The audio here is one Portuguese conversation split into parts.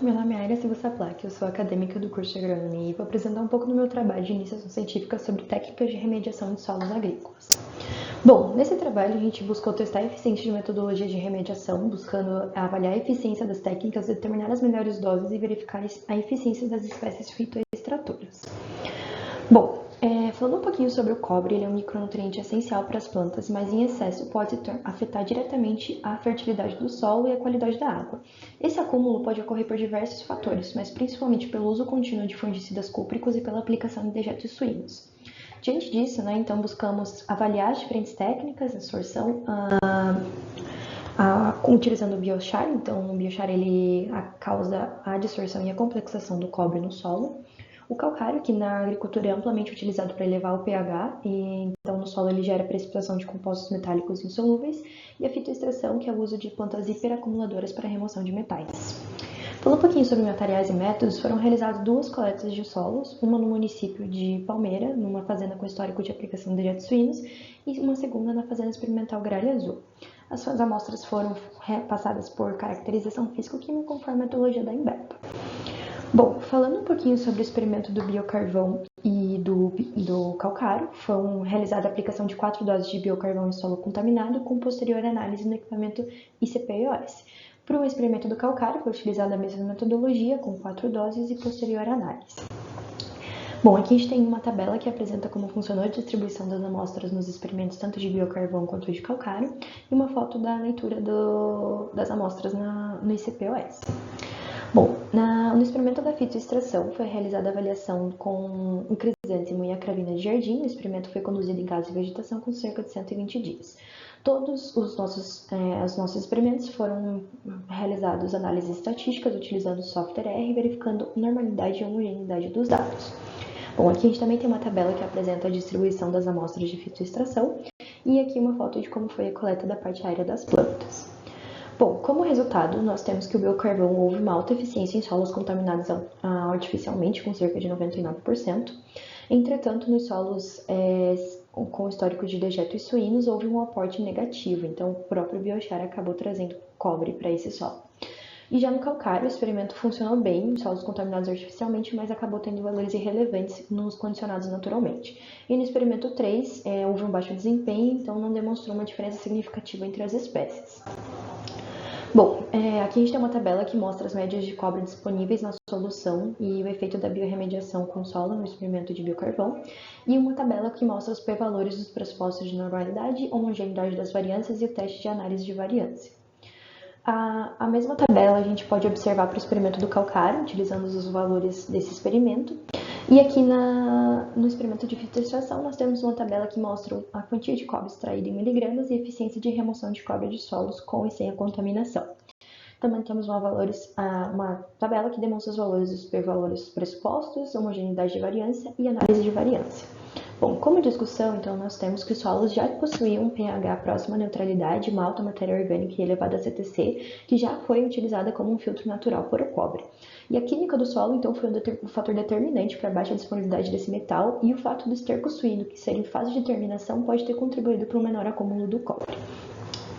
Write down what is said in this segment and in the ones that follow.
meu nome é Aira Silva Saplac, eu sou acadêmica do curso de Agronomia e vou apresentar um pouco do meu trabalho de iniciação científica sobre técnicas de remediação de solos agrícolas. Bom, nesse trabalho a gente buscou testar a eficiência de metodologias de remediação, buscando avaliar a eficiência das técnicas, determinar as melhores doses e verificar a eficiência das espécies fitoextratoras. Bom, falando um pouquinho sobre o cobre, ele é um micronutriente essencial para as plantas, mas em excesso pode afetar diretamente a fertilidade do solo e a qualidade da água. Esse acúmulo pode ocorrer por diversos fatores, mas principalmente pelo uso contínuo de fungicidas cúpricos e pela aplicação de dejetos suínos. Diante disso, então buscamos avaliar as diferentes técnicas, a absorção, utilizando o biochar. Então, o biochar ele causa a dissorção e a complexação do cobre no solo. O calcário, que na agricultura é amplamente utilizado para elevar o pH, e então no solo ele gera precipitação de compostos metálicos insolúveis, e a fitoextração, que é o uso de plantas hiperacumuladoras para a remoção de metais. Falando um pouquinho sobre materiais e métodos, foram realizadas 2 coletas de solos, uma no município de Palmeira, numa fazenda com histórico de aplicação de dejetos suínos, e uma segunda na fazenda experimental Gralha Azul. As amostras foram passadas por caracterização físico-química conforme a metodologia da Embrapa. Bom, falando um pouquinho sobre o experimento do biocarvão e do calcário, foi realizada a aplicação de 4 doses de biocarvão em solo contaminado com posterior análise no equipamento ICP-IOS. Para o experimento do calcário, foi utilizada a mesma metodologia, com 4 doses e posterior análise. Bom, aqui a gente tem uma tabela que apresenta como funcionou a distribuição das amostras nos experimentos tanto de biocarvão quanto de calcário, e uma foto da leitura das amostras no ICP-IOS. Bom, no experimento da fitoextração foi realizada a avaliação com o crisântemo e a cravina de jardim. O experimento foi conduzido em casa de vegetação com cerca de 120 dias. Todos os nossos experimentos foram realizados análises estatísticas utilizando o software R, verificando normalidade e homogeneidade dos dados. Bom, aqui a gente também tem uma tabela que apresenta a distribuição das amostras de fitoextração e aqui uma foto de como foi a coleta da parte aérea das plantas. Bom, como resultado, nós temos que o biocarvão houve uma alta eficiência em solos contaminados artificialmente, com cerca de 99%. Entretanto, nos solos com histórico de dejetos suínos, houve um aporte negativo, então o próprio biochar acabou trazendo cobre para esse solo. E já no calcário, o experimento funcionou bem em solos contaminados artificialmente, mas acabou tendo valores irrelevantes nos condicionados naturalmente. E no experimento 3, houve um baixo desempenho, então não demonstrou uma diferença significativa entre as espécies. Bom, aqui a gente tem uma tabela que mostra as médias de cobre disponíveis na solução e o efeito da biorremediação com solo no experimento de biocarvão, e uma tabela que mostra os p-valores dos pressupostos de normalidade, homogeneidade das variâncias e o teste de análise de variância. A mesma tabela a gente pode observar para o experimento do calcário, utilizando os valores desse experimento. E aqui no experimento de fitoextração, nós temos uma tabela que mostra a quantia de cobre extraída em miligramas e a eficiência de remoção de cobre de solos com e sem a contaminação. Também temos uma tabela que demonstra os valores dos p-valores pressupostos, homogeneidade de variância e análise de variância. Bom, como discussão, então, nós temos que os solos já possuíam um pH próximo à neutralidade, uma alta matéria orgânica e elevada CTC, que já foi utilizada como um filtro natural para o cobre. E a química do solo, então, foi um fator determinante para a baixa disponibilidade desse metal, e o fato do esterco suíno, que ser em fase de terminação, pode ter contribuído para um menor acúmulo do cobre.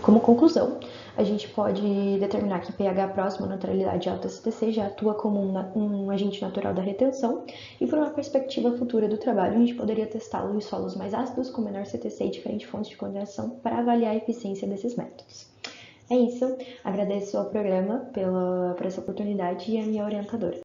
Como conclusão, a gente pode determinar que pH próximo à neutralidade alta CTC já atua como um agente natural da retenção, e por uma perspectiva futura do trabalho, a gente poderia testá-lo em solos mais ácidos com menor CTC e diferentes fontes de condensação para avaliar a eficiência desses métodos. É isso, agradeço ao programa por essa oportunidade e a minha orientadora.